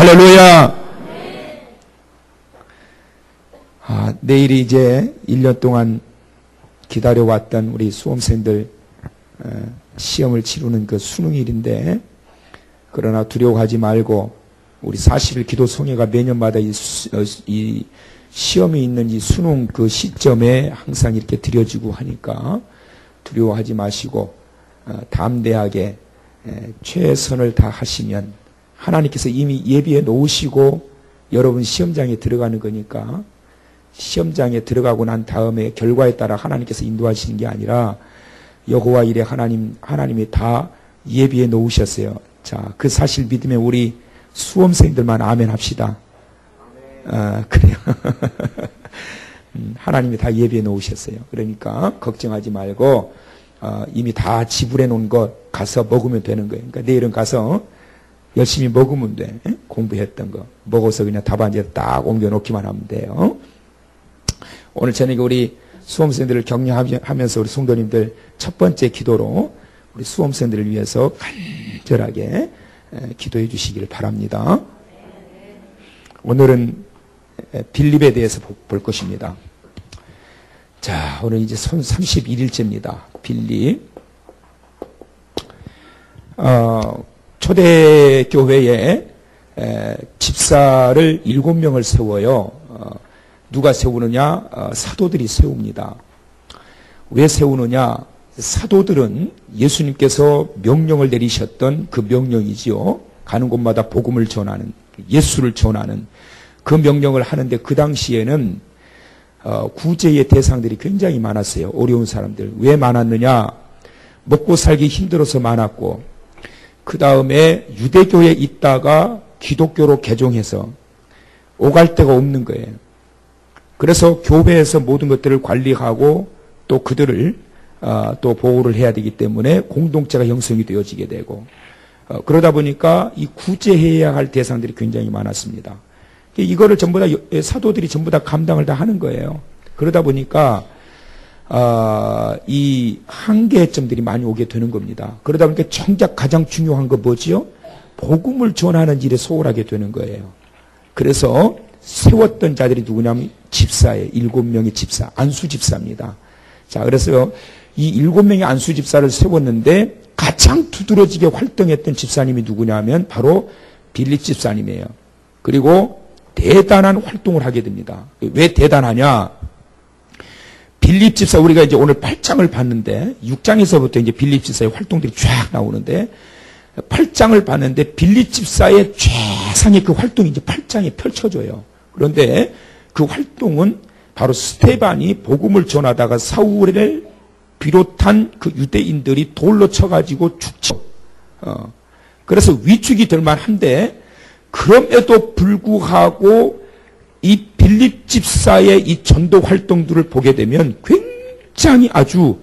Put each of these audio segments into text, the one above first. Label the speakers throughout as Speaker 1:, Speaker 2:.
Speaker 1: 할렐루야. 내일이 이제 1년 동안 기다려왔던 우리 수험생들 시험을 치르는 그 수능일인데, 그러나 두려워하지 말고 우리 40일 기도 성회가 매년마다 이 시험이 있는 이 수능 그 시점에 항상 이렇게 드려지고 하니까 두려워하지 마시고 담대하게 최선을 다하시면 하나님께서 이미 예비해 놓으시고 여러분 시험장에 들어가는 거니까, 시험장에 들어가고 난 다음에 결과에 따라 하나님께서 인도하시는 게 아니라 여호와 일에 하나님이 다 예비해 놓으셨어요. 자, 그 사실 믿으면 우리 수험생들만 아멘 합시다. 그래요. 하나님이 다 예비해 놓으셨어요. 그러니까 걱정하지 말고 이미 다 지불해 놓은 것 가서 먹으면 되는 거예요. 그러니까 내일은 가서 열심히 먹으면 돼. 공부했던 거 먹어서 그냥 답안지에 딱 옮겨 놓기만 하면 돼요. 오늘 저녁에 우리 수험생들을 격려하면서 우리 성도님들 첫 번째 기도로 우리 수험생들을 위해서 간절하게 기도해 주시기를 바랍니다. 오늘은 빌립에 대해서 볼 것입니다. 자, 오늘 이제 31일째입니다. 빌립. 초대교회에 집사를 7명을 세워요. 누가 세우느냐? 사도들이 세웁니다. 왜 세우느냐? 사도들은 예수님께서 명령을 내리셨던 그 명령이지요. 가는 곳마다 복음을 전하는, 예수를 전하는 그 명령을 하는데, 그 당시에는 구제의 대상들이 굉장히 많았어요. 어려운 사람들. 왜 많았느냐? 먹고 살기 힘들어서 많았고, 그 다음에 유대교에 있다가 기독교로 개종해서 오갈 데가 없는 거예요. 그래서 교회에서 모든 것들을 관리하고 또 그들을 또 보호를 해야 되기 때문에 공동체가 형성이 되어지게 되고, 그러다 보니까 이 구제해야 할 대상들이 굉장히 많았습니다. 이거를 전부 다 사도들이 전부 다 감당을 다 하는 거예요. 그러다 보니까 이 한계점들이 많이 오게 되는 겁니다. 그러다 보니까 정작 가장 중요한 거 뭐지요? 복음을 전하는 일에 소홀하게 되는 거예요. 그래서 세웠던 자들이 누구냐면 집사예요. 7명의 집사, 안수 집사입니다. 자, 그래서 이 7명의 안수 집사를 세웠는데 가장 두드러지게 활동했던 집사님이 누구냐면 바로 빌립 집사님이에요. 그리고 대단한 활동을 하게 됩니다. 왜 대단하냐? 빌립 집사, 우리가 이제 오늘 8장을 봤는데 6장에서부터 이제 빌립 집사의 활동들이 쫙 나오는데, 8장을 봤는데 빌립 집사의 최상의 그 활동이 이제 8장에 펼쳐져요. 그런데 그 활동은 바로 스테반이 복음을 전하다가 사울을 비롯한 그 유대인들이 돌로 쳐가지고 죽죠. 그래서 위축이 될 만한데, 그럼에도 불구하고 이 빌립 집사의 이 전도 활동들을 보게 되면 굉장히 아주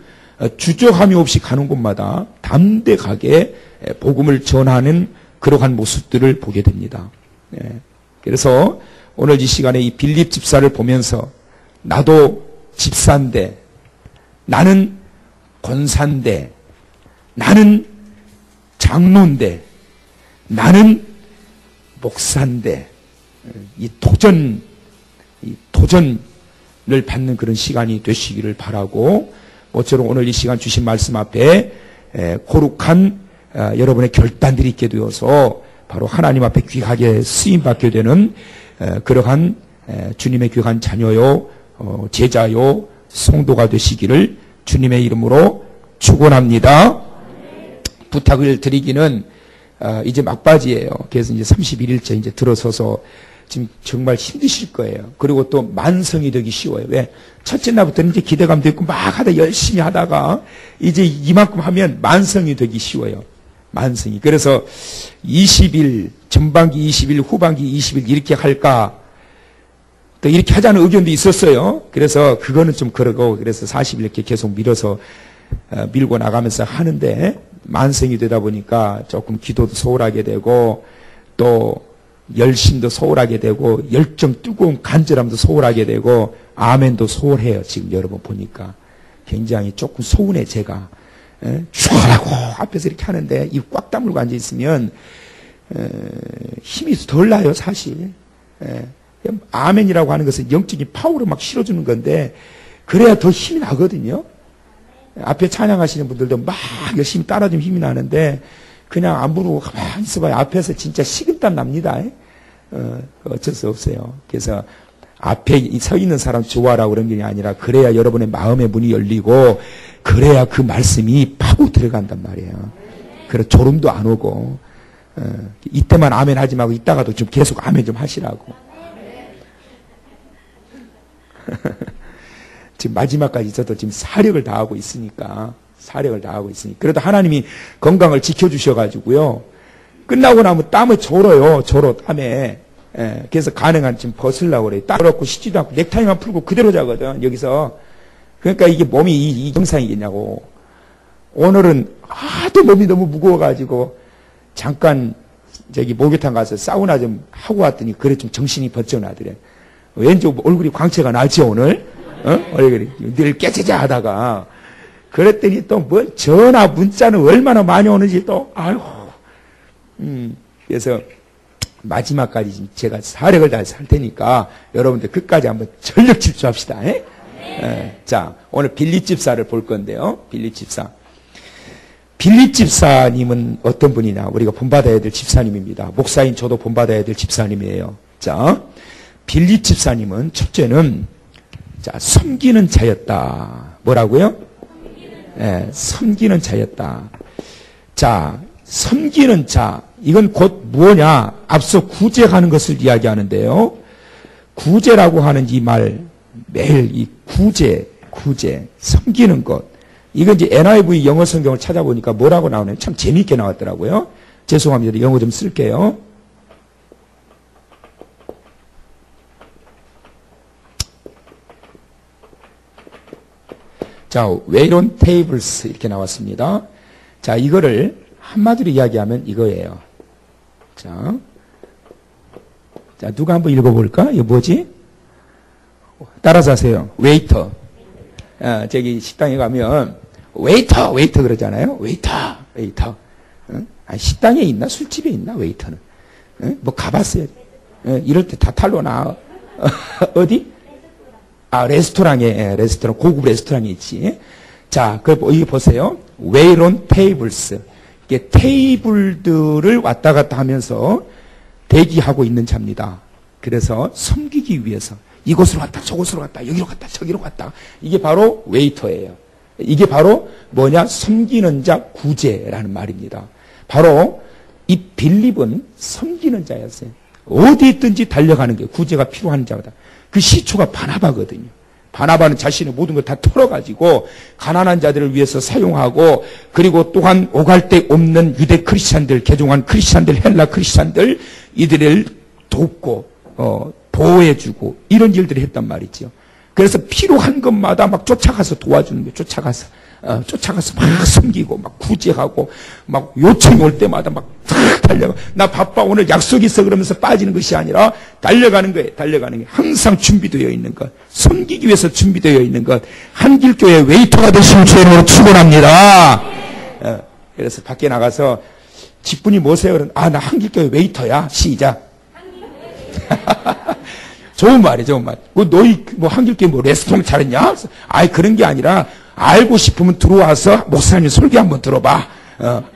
Speaker 1: 주저함이 없이 가는 곳마다 담대하게 복음을 전하는 그러한 모습들을 보게 됩니다. 그래서 오늘 이 시간에 이 빌립 집사를 보면서 나도 집사인데, 나는 권사인데, 나는 장로인데, 나는 목사인데, 이 도전을 받는 그런 시간이 되시기를 바라고, 모처럼 오늘 이 시간 주신 말씀 앞에 거룩한 여러분의 결단들이 있게 되어서 바로 하나님 앞에 귀하게 쓰임받게 되는 그러한 주님의 귀한 자녀요, 제자요, 성도가 되시기를 주님의 이름으로 축원합니다. 부탁을 드리기는 이제 막바지예요. 그래서 이제 31일째 이제 들어서서 지금 정말 힘드실 거예요. 그리고 또 만성이 되기 쉬워요. 왜? 첫째 날부터는 이제 기대감도 있고 막 하다 열심히 하다가 이제 이만큼 하면 만성이 되기 쉬워요. 만성이. 그래서 20일, 전반기 20일, 후반기 20일 이렇게 할까? 또 이렇게 하자는 의견도 있었어요. 그래서 그거는 좀 그러고, 그래서 40일 이렇게 계속 밀고 나가면서 하는데, 만성이 되다 보니까 조금 기도도 소홀하게 되고, 또 열심도 소홀하게 되고, 열정 뜨거운 간절함도 소홀하게 되고, 아멘도 소홀해요. 지금 여러분 보니까 굉장히 조금 소운해. 제가 죽어라고 앞에서 이렇게 하는데 입 꽉 다물고 앉아 있으면 힘이 덜 나요, 사실. 아멘이라고 하는 것은 영적인 파워로 막 실어주는 건데, 그래야 더 힘이 나거든요. 앞에 찬양하시는 분들도 막 열심히 따라주면 힘이 나는데, 그냥 안 부르고 가만히 있어봐요. 앞에서 진짜 식은땀 납니다. 어쩔 수 없어요. 그래서 앞에 서 있는 사람 좋아라고 그런 게 아니라, 그래야 여러분의 마음의 문이 열리고, 그래야 그 말씀이 파고 들어간단 말이에요. 그래서 졸음도 안 오고, 이때만 아멘 하지 말고 이따가도 좀 계속 아멘 좀 하시라고. 지금 마지막까지 저도 지금 사력을 다하고 있으니까. 그래도 하나님이 건강을 지켜주셔가지고요. 끝나고 나면 땀을 졸어요. 땀에. 그래서 가능한 지금 벗으려고 그래요. 땀 없고 씻지도 않고 넥타이만 풀고 그대로 자거든, 여기서. 그러니까 이게 몸이 이 정상이겠냐고. 오늘은 하도 몸이 너무 무거워가지고 잠깐 목욕탕 가서 사우나 좀 하고 왔더니 그래 좀 정신이 번쩍 나더래. 왠지 얼굴이 광채가 나지 오늘? 얼굴이 늘 깨지자 하다가. 그랬더니 또 뭐 전화 문자는 얼마나 많이 오는지 또 아이고. 그래서 마지막까지 제가 사력을 다해서 할 테니까 여러분들 끝까지 한번 전력 집중합시다. 자, 오늘 빌립 집사를 볼 건데요. 빌립 집사님은 어떤 분이냐? 우리가 본받아야 될 집사님입니다. 목사인 저도 본받아야 될 집사님이에요. 자, 빌립 집사님은 첫째는 자, 섬기는 자였다. 뭐라고요? 섬기는 자였다. 자, 섬기는 자. 이건 곧 뭐냐? 앞서 구제하는 것을 이야기하는데요. 구제라고 하는 이 말, 매일 이 구제, 섬기는 것. 이건 이제 NIV 영어 성경을 찾아보니까 뭐라고 나오나요? 참 재미있게 나왔더라고요. 죄송합니다. 영어 좀 쓸게요. 자, wait on tables 이렇게 나왔습니다. 자, 이거를 한마디로 이야기하면 이거예요. 자, 누가 한번 읽어볼까? 이거 뭐지? 따라서 하세요. 웨이터. 저기 식당에 가면 웨이터 그러잖아요. 웨이터. 식당에 있나? 술집에 있나? 웨이터는. 뭐 가봤어요. 이럴 때 다 탈로 나. 어디? 레스토랑에, 고급 레스토랑에 있지. 자, 여기 보세요. wait on tables. 이게 테이블들을 왔다 갔다 하면서 대기하고 있는 자입니다. 그래서 섬기기 위해서 이곳으로 갔다, 저곳으로 갔다, 여기로 갔다, 저기로 갔다. 이게 바로 웨이터예요. 이게 바로 뭐냐? 섬기는 자 구제라는 말입니다. 바로 이 빌립은 섬기는 자였어요. 어디 있든지 달려가는 게 구제가 필요한 자다. 그 시초가 바나바거든요. 바나바는 자신의 모든 걸 다 털어가지고 가난한 자들을 위해서 사용하고, 그리고 또한 오갈 데 없는 유대 크리스찬들, 개종한 크리스찬들, 헬라 크리스찬들, 이들을 돕고 보호해주고 이런 일들을 했단 말이죠. 그래서 필요한 것마다 막 쫓아가서 도와주는 게, 쫓아가서 막 섬기고 막 구제하고 막 요청이 올 때마다 막 달려가. 나 바빠, 오늘 약속 있어, 그러면서 빠지는 것이 아니라 달려가는 거예요. 달려가는 게 항상 준비되어 있는 것, 섬기기 위해서 준비되어 있는 것. 한길교회 웨이터가 되시는 주님으로 축원합니다. 그래서 밖에 나가서 직분이 뭐세요? 그러면 나 한길교회 웨이터야. 시작. 좋은 말이에요, 좋은 말. 너희 한길교회 레스토랑 차렸냐? 그런 게 아니라 알고 싶으면 들어와서 목사님 설교 한번 들어봐.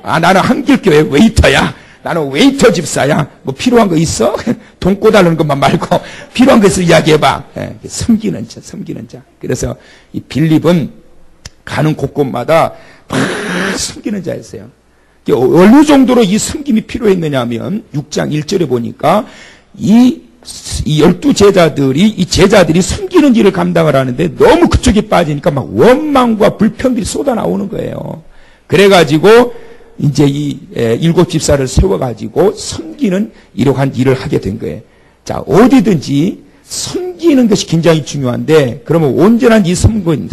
Speaker 1: 나는 한길교회 웨이터야. 나는 웨이터 집사야. 뭐 필요한 거 있어? 돈 꿔달라는 것만 말고 필요한 것을 이야기해봐. 섬기는 자. 그래서 이 빌립은 가는 곳곳마다 막 섬기는 자였어요. 어느 정도로 이 섬김이 필요했느냐 하면 6장 1절에 보니까 이 12제자들이, 이 제자들이 섬기는 일을 감당을 하는데 너무 그쪽에 빠지니까 막 원망과 불평들이 쏟아 나오는 거예요. 그래가지고 이제 이 7 집사를 세워가지고 섬기는 이러한 일을 하게 된 거예요. 자, 어디든지 섬기는 것이 굉장히 중요한데, 그러면 온전한 이 섬김,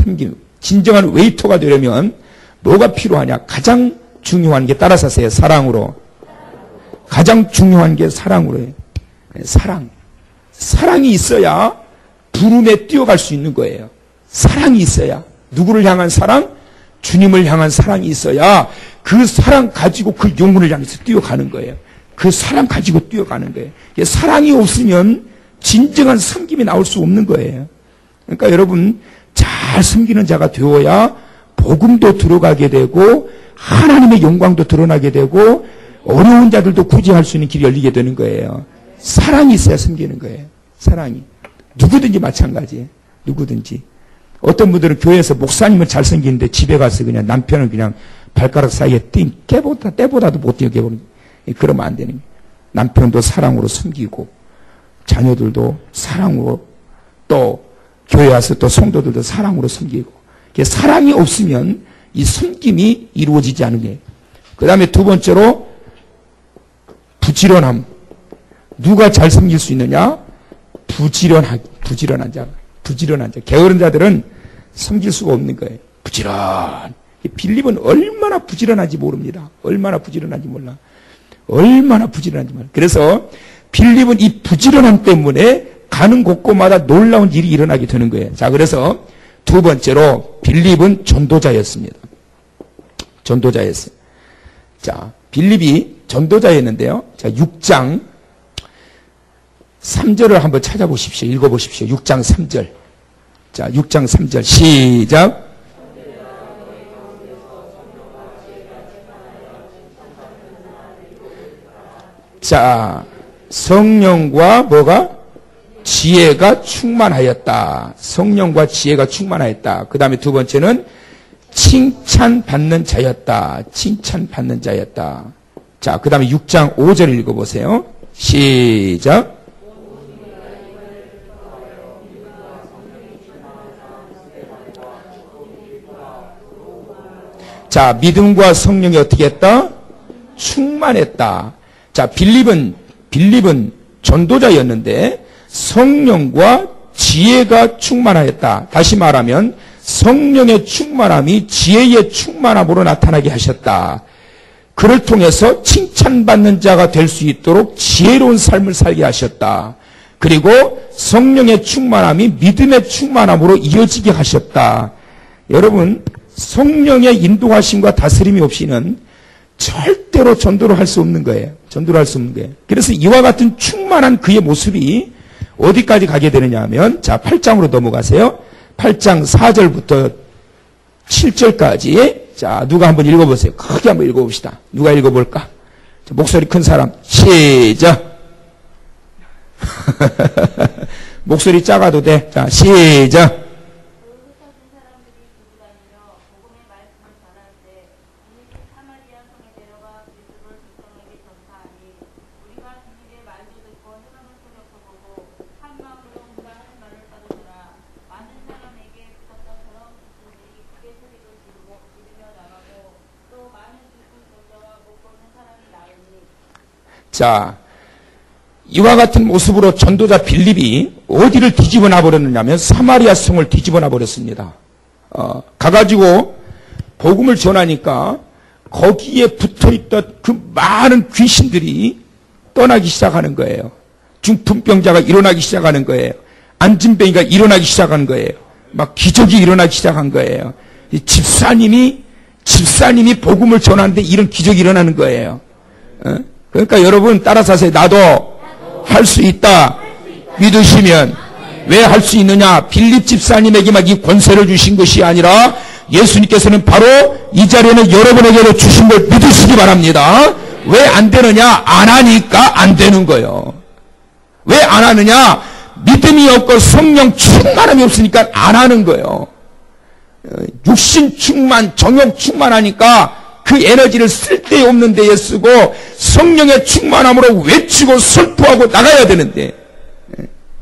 Speaker 1: 진정한 웨이터가 되려면 뭐가 필요하냐? 가장 중요한 게, 따라서 하세요. 사랑으로. 가장 중요한 게 사랑으로예요. 사랑이 있어야 부름에 뛰어갈 수 있는 거예요. 사랑이 있어야. 누구를 향한 사랑? 주님을 향한 사랑이 있어야 그 사랑 가지고 그 영혼을 향해서 뛰어가는 거예요. 그 사랑 가지고 뛰어가는 거예요. 사랑이 없으면 진정한 섬김이 나올 수 없는 거예요. 그러니까 여러분 잘 섬기는 자가 되어야 복음도 들어가게 되고 하나님의 영광도 드러나게 되고 어려운 자들도 구제할 수 있는 길이 열리게 되는 거예요. 사랑이 있어야 섬기는 거예요. 사랑이. 누구든지 마찬가지예요. 누구든지. 어떤 분들은 교회에서 목사님은 잘 섬기는데 집에 가서 그냥 남편은 그냥 발가락 사이에 때보다도 못 뛰게 보는. 그러면 안 되는 거예요. 남편도 사랑으로 섬기고 자녀들도 사랑으로 또 교회 와서 또 성도들도 사랑으로 섬기고. 사랑이 없으면 이 섬김이 이루어지지 않은 거예요. 그 다음에 두 번째로 부지런함. 누가 잘 섬길 수 있느냐? 부지런한 자. 게으른 자들은 섬길 수가 없는 거예요. 부지런. 빌립은 얼마나 부지런한지 모릅니다. 얼마나 부지런한지 몰라. 그래서 빌립은 이 부지런함 때문에 가는 곳곳마다 놀라운 일이 일어나게 되는 거예요. 자, 그래서 두 번째로 빌립은 전도자였습니다. 자, 빌립이 전도자였는데요. 자, 6장 3절을 한번 찾아보십시오. 읽어보십시오. 6장 3절. 자, 6장 3절 시작. 자, 성령과 뭐가? 지혜가 충만하였다. 성령과 지혜가 충만하였다. 그 다음에 두 번째는 칭찬받는 자였다. 자, 그 다음에 6장 5절 읽어보세요. 시작. 자, 믿음과 성령이 어떻게 했다? 충만했다. 자, 빌립은 전도자였는데 성령과 지혜가 충만하였다. 다시 말하면 성령의 충만함이 지혜의 충만함으로 나타나게 하셨다. 그를 통해서 칭찬받는 자가 될 수 있도록 지혜로운 삶을 살게 하셨다. 그리고 성령의 충만함이 믿음의 충만함으로 이어지게 하셨다. 여러분, 성령의 인도하심과 다스림이 없이는 절대로 전도를 할 수 없는 거예요. 그래서 이와 같은 충만한 그의 모습이 어디까지 가게 되느냐 하면, 자, 8장으로 넘어가세요. 8장 4절부터 7절까지. 자, 누가 한번 읽어보세요. 크게 한번 읽어봅시다. 누가 읽어볼까? 자, 목소리 큰 사람. 시작. 목소리 작아도 돼. 자, 시작. 자, 이와 같은 모습으로 전도자 빌립이 어디를 뒤집어 놔버렸느냐면 사마리아 성을 뒤집어 놔버렸습니다. 가가지고 복음을 전하니까 거기에 붙어있던 그 많은 귀신들이 떠나기 시작하는 거예요. 중풍병자가 일어나기 시작하는 거예요. 안진뱅이가 일어나기 시작한 거예요. 막 기적이 일어나기 시작한 거예요. 이 집사님이 복음을 전하는데 이런 기적이 일어나는 거예요. 그러니까 여러분 따라서 하세요. 나도 할 수 있다. 믿으시면. 왜 할 수 있느냐? 빌립 집사님에게만 이 권세를 주신 것이 아니라 예수님께서는 바로 이 자리에는 여러분에게도 주신 걸 믿으시기 바랍니다. 왜 안 되느냐? 안 하니까 안 되는 거예요. 왜 안 하느냐? 믿음이 없고 성령 충만함이 없으니까 안 하는 거예요. 육신 충만, 정욕 충만하니까 그 에너지를 쓸데없는 데에 쓰고 성령의 충만함으로 외치고 선포하고 나가야 되는데,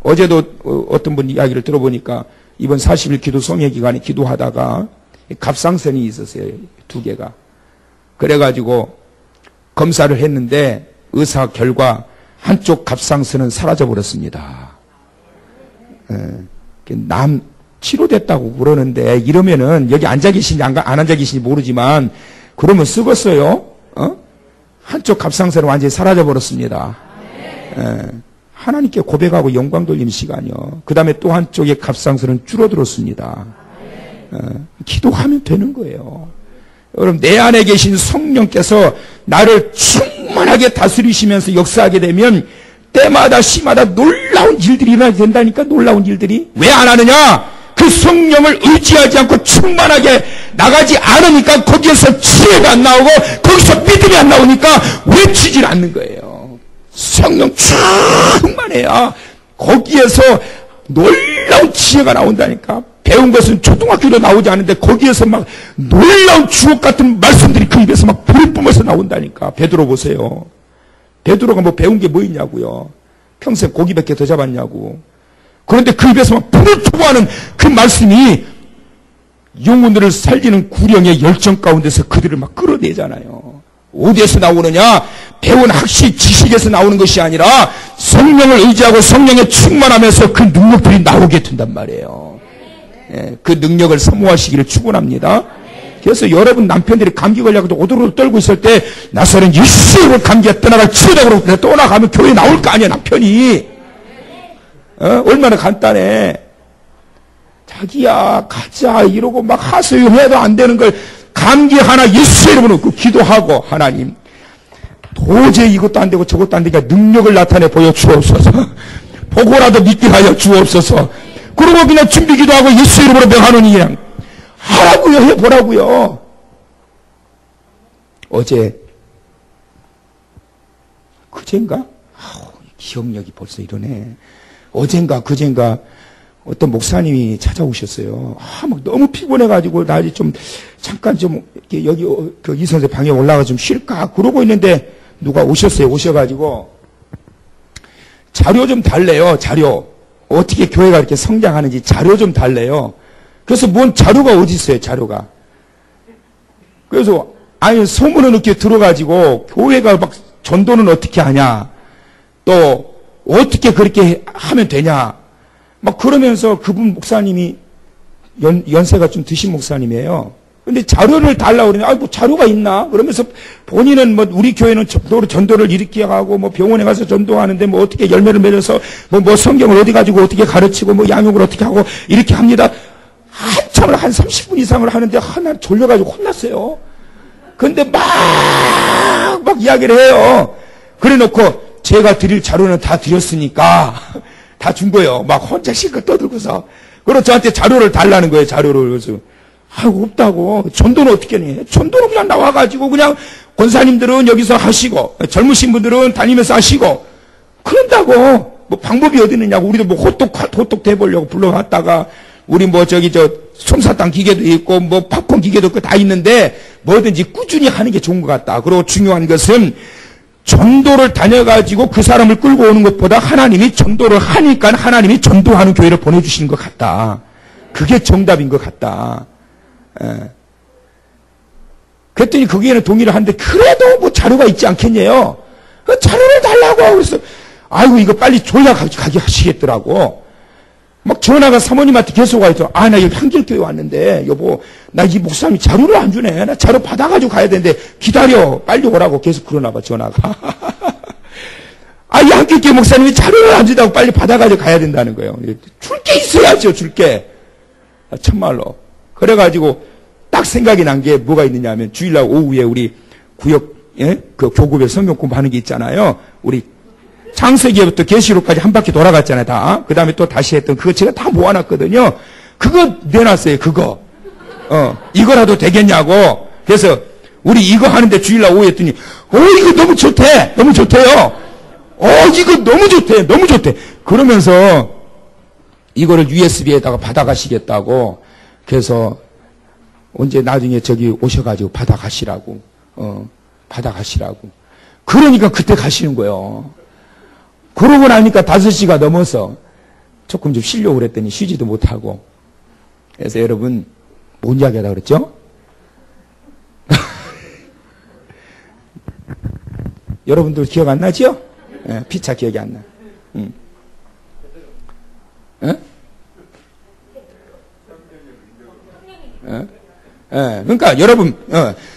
Speaker 1: 어제도 어떤 분 이야기를 들어보니까 이번 40일 기도 성회 기간에 기도하다가 갑상선이 있었어요. 2개가. 그래가지고 검사를 했는데 의사 결과 한쪽 갑상선은 사라져버렸습니다. 남 치료됐다고 그러는데 이러면은 여기 앉아 계신지 안 앉아 계신지 모르지만 그러면 썩었어요. 한쪽 갑상선은 완전히 사라져버렸습니다. 하나님께 고백하고 영광 돌리는 시간이요. 그 다음에 또 한쪽의 갑상선은 줄어들었습니다. 기도하면 되는 거예요. 여러분, 내 안에 계신 성령께서 나를 충만히 충만하게 다스리시면서 역사하게 되면 때마다 시마다 놀라운 일들이 일어나게 된다니까. 놀라운 일들이. 왜 안 하느냐? 그 성령을 의지하지 않고 충만하게 나가지 않으니까 거기에서 지혜가 안 나오고 거기서 믿음이 안 나오니까 외치질 않는 거예요. 성령 충만해야 거기에서 놀라운 지혜가 나온다니까. 배운 것은 초등학교로 나오지 않는데 거기에서 막 놀라운 주옥 같은 말씀들이 그 입에서 막 불이 뿜어서 나온다니까. 베드로 보세요. 베드로가 뭐 배운 게 뭐 있냐고요. 평생 고기밖에 더 잡았냐고. 그런데 그 입에서 막 불을 토하는 그 말씀이 영혼들을 살리는 구령의 열정 가운데서 그들을 막 끌어내잖아요. 어디에서 나오느냐? 배운 학식, 지식에서 나오는 것이 아니라 성령을 의지하고 성령에 충만하면서 그 능력들이 나오게 된단 말이에요. 예, 그 능력을 사모하시기를 축원합니다. 그래서 여러분 남편들이 감기 걸려서 오도로 떨고 있을 때 나서는 예수로 감기가 떠나갈 치우다 그러고 떠나가면 교회에 나올 거 아니야 남편이. 얼마나 간단해. 자기야 가자 이러고 막 하소연 해도 안 되는 걸 감기 하나 예수의 이름으로 기도하고 하나님 도저히 이것도 안 되고 저것도 안 되니까 능력을 나타내 보여주옵소서. 보고라도 믿게 하여 주옵소서. 그러고 그냥 준비기도 하고 예수의 이름으로 명하노니 그냥 하라고요. 해보라고요. 어제 그젠가? 기억력이 벌써 이러네. 어젠가 그젠가 어떤 목사님이 찾아오셨어요. 막 너무 피곤해가지고 나 좀 잠깐 좀 이렇게 여기 그 이선생 방에 올라가 좀 쉴까 그러고 있는데 누가 오셨어요. 오셔가지고 자료 좀 달래요. 자료 어떻게 교회가 이렇게 성장하는지 자료 좀 달래요. 그래서 뭔 자료가 어디 있어요. 자료가. 그래서 아니 소문은 이렇게 들어가지고 교회가 막 전도는 어떻게 하냐 또 어떻게 그렇게 하면 되냐 막 그러면서 그분 목사님이 연세가 좀 드신 목사님이에요. 근데 자료를 달라고 그러냐. 뭐 자료가 있나? 그러면서 본인은 뭐 우리 교회는 전도를 이렇게 하고 뭐 병원에 가서 전도하는데 뭐 어떻게 열매를 맺어서 뭐 성경을 어디 가지고 어떻게 가르치고 뭐 양육을 어떻게 하고 이렇게 합니다. 한참을 한 30분 이상을 하는데 하나 졸려가지고 혼났어요. 근데 막 이야기를 해요. 그래 놓고 제가 드릴 자료는 다 드렸으니까 다 준 거예요. 막 혼자 실컷 떠들고서. 그리고 저한테 자료를 달라는 거예요. 자료를. 그래서 아이고 없다고. 전도는 어떻게 해? 전도는 그냥 나와가지고 그냥 권사님들은 여기서 하시고 젊으신 분들은 다니면서 하시고 그런다고. 뭐 방법이 어디 있느냐고. 우리도 뭐 호떡 대보려고 불러왔다가 우리 뭐 저기 솜사탕 기계도 있고 뭐 팝콘 기계도 있고 다 있는데 뭐든지 꾸준히 하는 게 좋은 것 같다. 그리고 중요한 것은 전도를 다녀가지고 그 사람을 끌고 오는 것보다 하나님이 전도를 하니까 하나님이 전도하는 교회를 보내주시는 것 같다. 그게 정답인 것 같다. 그랬더니 거기에는 동의를 하는데 그래도 뭐 자료가 있지 않겠냐요. 그 자료를 달라고. 그래서 아이고 이거 빨리 줘야 가게 하시겠더라고. 막 전화가 사모님한테 계속 와서 나 여기 한길교회 왔는데 여보 나 이 목사님이 자료를 안 주네. 나 자료 받아가지고 가야 되는데 기다려. 빨리 오라고 계속 그러나 봐 전화가. 이 한길교회 목사님이 자료를 안 준다고 빨리 받아가지고 가야 된다는 거예요. 줄 게 있어야죠. 줄 게. 참말로. 그래가지고 딱 생각이 난 게 뭐가 있느냐 하면 주일날 오후에 우리 구역 그 교구별 성경 공부하는 게 있잖아요. 우리 창세기부터 계시록까지 한 바퀴 돌아갔잖아요, 다. 그 다음에 또 다시 했던 그거 제가 다 모아놨거든요. 그거 내놨어요, 그거. 이거라도 되겠냐고. 그래서 우리 이거 하는데 주일날 오후 했더니, 이거 너무 좋대. 너무 좋대요. 이거 너무 좋대. 너무 좋대. 그러면서 이거를 USB에다가 받아가시겠다고. 그래서 언제 나중에 저기 오셔가지고 받아가시라고. 받아가시라고. 그러니까 그때 가시는 거예요. 그러고 나니까 5시가 넘어서 조금 좀 쉬려고 그랬더니 쉬지도 못하고. 그래서 여러분, 뭔 이야기 하다 그랬죠? 여러분들 기억 안 나죠? 피차 기억이 안 나. 그러니까 여러분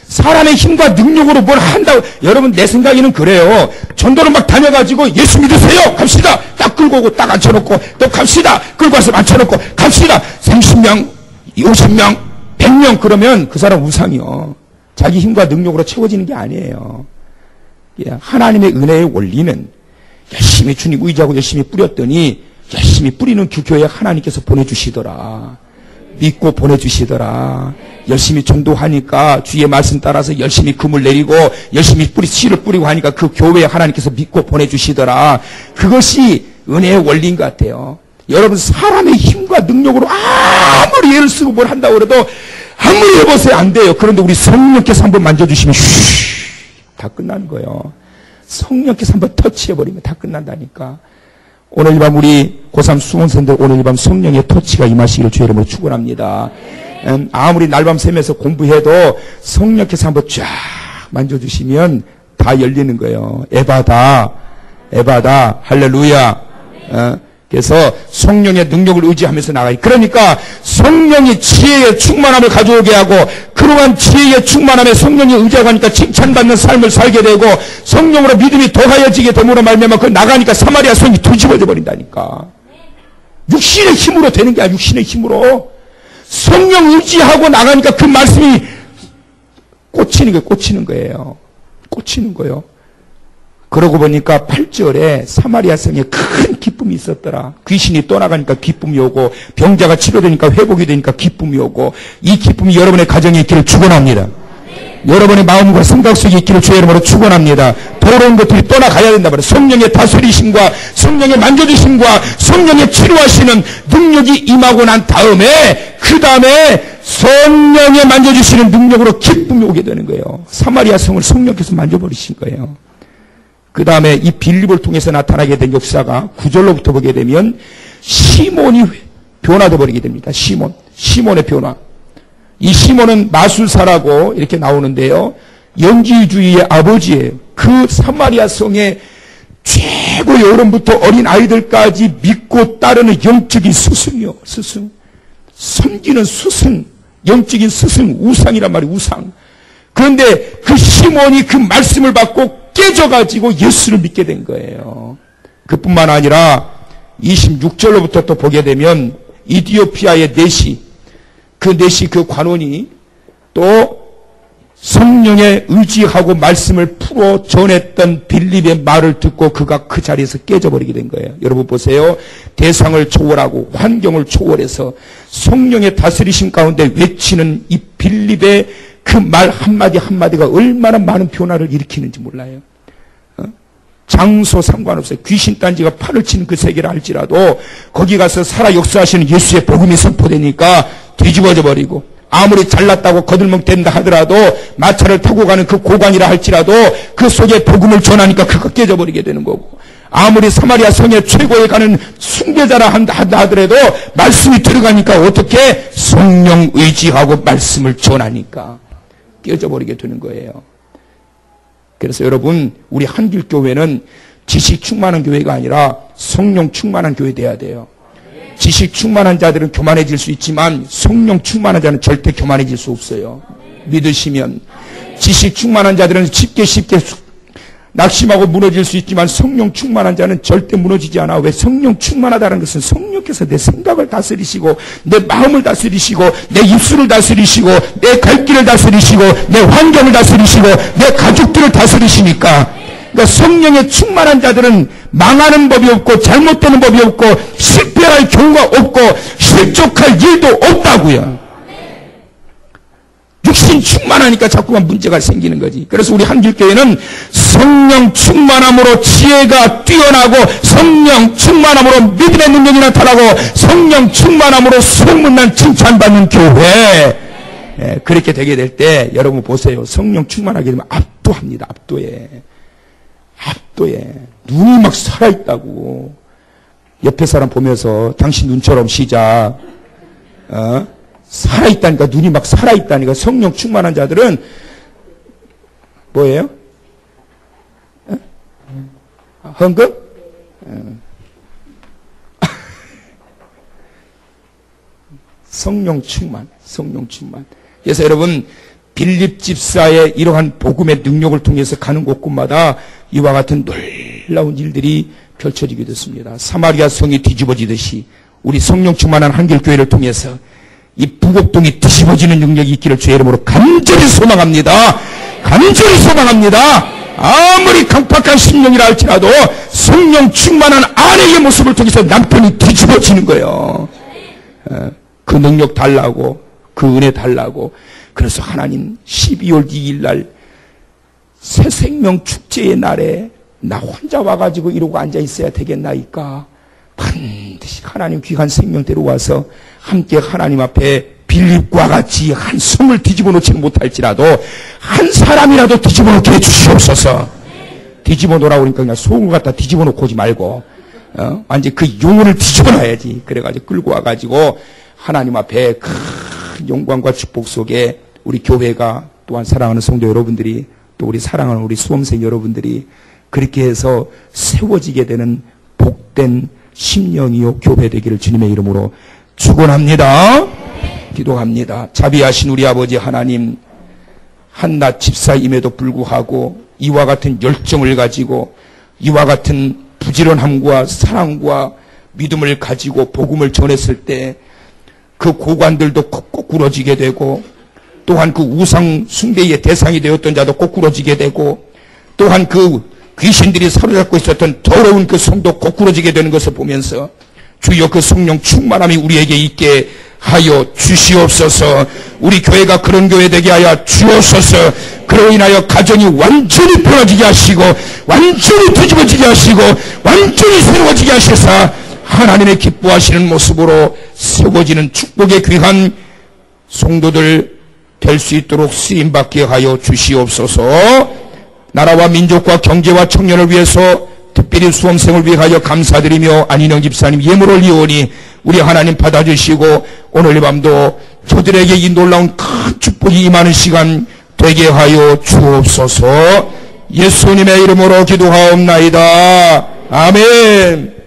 Speaker 1: 사람의 힘과 능력으로 뭘 한다고. 여러분 내 생각에는 그래요. 전도를 막 다녀가지고 예수 믿으세요 갑시다 딱 끌고 오고 딱 앉혀놓고 또 갑시다 끌고 와서 앉혀놓고 갑시다 30명 50명 100명 그러면 그 사람 우상이요. 자기 힘과 능력으로 채워지는 게 아니에요. 하나님의 은혜의 원리는 열심히 주님 의지하고 열심히 뿌렸더니 열심히 뿌리는 그 교회에 하나님께서 보내주시더라. 믿고 보내주시더라. 열심히 전도하니까 주의 말씀 따라서 열심히 금을 내리고 열심히 씨를 뿌리고 하니까 그 교회에 하나님께서 믿고 보내주시더라. 그것이 은혜의 원리인 것 같아요. 여러분, 사람의 힘과 능력으로 아무리 애를 쓰고 뭘 한다고 해도 아무리 해보세요, 안 돼요. 그런데 우리 성령께서 한번 만져주시면 다 끝나는 거예요. 성령께서 한번 터치해버리면 다 끝난다니까. 오늘 이 밤 우리 고3 수험생들 오늘 이 밤 성령의 터치가 임하시기를 주의 이름으로 축원합니다. 아무리 날밤 새면서 공부해도 성령께서 한번 쫙 만져주시면 다 열리는 거예요. 에바다, 할렐루야. 그래서 성령의 능력을 의지하면서 나가요. 그러니까 성령이 지혜의 충만함을 가져오게 하고 그러한 지혜의 충만함에 성령이 의지하니까 칭찬받는 삶을 살게 되고 성령으로 믿음이 더하여지게 됨으로 말미암아 그 나가니까 사마리아 성이 뒤집어져 버린다니까. 육신의 힘으로 되는 게 아니라 육신의 힘으로 성령 의지하고 나가니까 그 말씀이 꽂히는 거예요. 꽂히는 거예요. 그러고 보니까 8절에 사마리아 성에 큰 기쁨이 있었더라. 귀신이 떠나가니까 기쁨이 오고 병자가 치료되니까 회복이 되니까 기쁨이 오고 이 기쁨이 여러분의 가정에 있기를 축원합니다. 여러분의 마음과 생각 속에 있기를 주의 이름으로 축원합니다. 더러운 것들이 떠나가야 된다 말이에요. 성령의 다스리심과 성령의 만져주심과 성령의 치료하시는 능력이 임하고 난 다음에 그 다음에 성령의 만져주시는 능력으로 기쁨이 오게 되는 거예요. 사마리아 성을 성령께서 만져버리신 거예요. 그 다음에 이 빌립을 통해서 나타나게 된 역사가 9절로부터 보게 되면 시몬이 변화되어 버리게 됩니다. 시몬의 변화. 이 시몬은 마술사라고 이렇게 나오는데요. 영지주의의 아버지예요. 그 사마리아 성의 최고 여름부터 어린 아이들까지 믿고 따르는 영적인 스승이요. 스승. 섬기는 스승. 영적인 스승. 우상이란 말이에요. 우상. 그런데 그 시몬이 그 말씀을 받고 깨져가지고 예수를 믿게 된 거예요. 그뿐만 아니라 26절로부터 또 보게 되면 이디오피아의 네시 그 관원이 또 성령에 의지하고 말씀을 풀어 전했던 빌립의 말을 듣고 그가 그 자리에서 깨져버리게 된 거예요. 여러분 보세요. 대상을 초월하고 환경을 초월해서 성령의 다스리심 가운데 외치는 이 빌립의 그 말 한마디 한마디가 얼마나 많은 변화를 일으키는지 몰라요. 장소 상관없어요. 귀신 딴지가 판을 치는 그 세계를 알지라도 거기 가서 살아 역사하시는 예수의 복음이 선포되니까 뒤집어져 버리고 아무리 잘났다고 거들먹댄다 하더라도 마차를 타고 가는 그 고관이라 할지라도 그 속에 복음을 전하니까 그거 깨져버리게 되는 거고 아무리 사마리아 성의 최고에 가는 순교자라 한다 하더라도 말씀이 들어가니까 어떻게 성령 의지하고 말씀을 전하니까 깨져버리게 되는 거예요. 그래서 여러분 우리 한길교회는 지식 충만한 교회가 아니라 성령 충만한 교회 돼야 돼요. 지식 충만한 자들은 교만해질 수 있지만 성령 충만한 자는 절대 교만해질 수 없어요. 믿으시면 지식 충만한 자들은 쉽게 낙심하고 무너질 수 있지만 성령 충만한 자는 절대 무너지지 않아. 왜? 성령 충만하다는 것은 성령께서 내 생각을 다스리시고 내 마음을 다스리시고 내 입술을 다스리시고 내 갈 길을 다스리시고 내 환경을 다스리시고 내 가족들을 다스리시니까 그러니까 성령에 충만한 자들은 망하는 법이 없고 잘못되는 법이 없고 실패할 경우가 없고 실족할 일도 없다고요. 육신 충만하니까 자꾸만 문제가 생기는 거지. 그래서 우리 한길교회는 성령 충만함으로 지혜가 뛰어나고 성령 충만함으로 믿음의 능력이 나타나고 성령 충만함으로 소문난 칭찬받는 교회. 그렇게 되게 될 때 여러분 보세요. 성령 충만하게 되면 압도합니다. 압도해. 눈이 막 살아있다고. 옆에 사람 보면서 당신 눈처럼 시작. 살아있다니까. 눈이 막 살아있다니까. 성령 충만한 자들은 뭐예요? 헌금? 성령 충만. 그래서 여러분 빌립 집사의 이러한 복음의 능력을 통해서 가는 곳곳마다 이와 같은 놀라운 일들이 펼쳐지게 됐습니다. 사마리아 성이 뒤집어지듯이 우리 성령 충만한 한길교회를 통해서 이 부곡동이 뒤집어지는 능력이 있기를 주의 이름으로 간절히 소망합니다. 아무리 강팍한 심령이라 할지라도 성령 충만한 아내의 모습을 통해서 남편이 뒤집어지는 거예요. 그 능력 달라고, 그 은혜 달라고. 그래서 하나님 12월 2일 날 새 생명 축제의 날에 나 혼자 와가지고 이러고 앉아 있어야 되겠나이까? 반드시 하나님 귀한 생명 데려와서 함께 하나님 앞에 빌립과 같이 한 성을 뒤집어 놓지는 못할지라도 한 사람이라도 뒤집어 놓게 해주시옵소서. 뒤집어 놓으라고 그러니까 그냥 속을 갖다 뒤집어 놓고 오지 말고 완전 그 영혼을 뒤집어 놔야지. 그래가지고 끌고 와가지고 하나님 앞에 큰 영광과 축복 속에 우리 교회가 또한 사랑하는 성도 여러분들이 또 우리 사랑하는 우리 수험생 여러분들이 그렇게 해서 세워지게 되는 복된 심령이요 교회 되기를 주님의 이름으로 축원합니다. 기도합니다. 자비하신 우리 아버지 하나님, 한낱 집사임에도 불구하고 이와 같은 열정을 가지고 이와 같은 부지런함과 사랑과 믿음을 가지고 복음을 전했을 때 그 고관들도 거꾸러지게 되고 또한 그 우상 숭배의 대상이 되었던 자도 거꾸러지게 되고 또한 그 귀신들이 사로잡고 있었던 더러운 그 성도 거꾸러지게 되는 것을 보면서 주여 그 성령 충만함이 우리에게 있게 하여 주시옵소서. 우리 교회가 그런 교회 되게 하여 주옵소서. 그로 인하여 가정이 완전히 벌어지게 하시고 완전히 뒤집어지게 하시고 완전히 새로워지게 하셔서 하나님의 기뻐하시는 모습으로 세워지는 축복의 귀한 성도들 될 수 있도록 쓰임받게 하여 주시옵소서. 나라와 민족과 경제와 청년을 위해서 특별히 수험생을 위하여 감사드리며 안인영 집사님 예물을 올리오니 우리 하나님 받아주시고 오늘 이 밤도 저들에게 이 놀라운 큰 축복이 임하는 시간 되게 하여 주옵소서. 예수님의 이름으로 기도하옵나이다. 아멘.